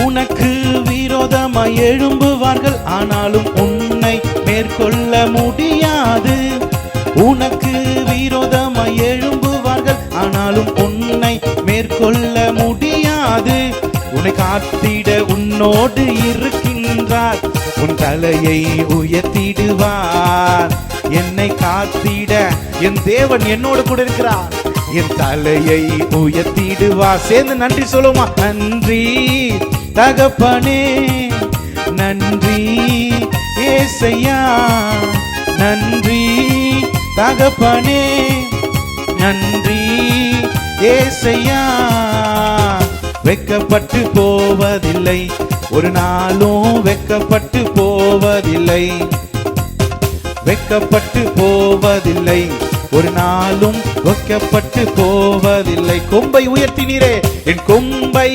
உனக்கு விரோதமாய் எழும்புவார்கள், ஆனாலும் உன்னை மேற்கொள்ள முடியாது. உனக்கு விரோதமாய் எழும்புவார்கள், ஆனாலும் உன்னை மேற்கொள்ள முடியாது. உன்னை காத்திட உன்னோடு இருக்கின்றார், உன் தலையை உயர்த்திடுவார். என்னை காத்திட என் தேவன் என்னோடு கூட இருக்கிறார், என் தலையை உயர்த்திடுவார். சேர்ந்து நன்றி சொல்லுமா. நன்றி தகப்பனே, நன்றி ஏசையா, நன்றி தகப்பனே, நன்றி ஏசையா. வெட்கப்பட்டு போவதில்லை, ஒரு நாளும் வெட்கப்பட்டு போவதில்லை. வெட்கப்பட்டு போவதில்லை, ஒரு நாளும் வெட்கப்பட்டு போவதில்லை. கொம்பை உயர்த்தினீரே, என் கொம்பை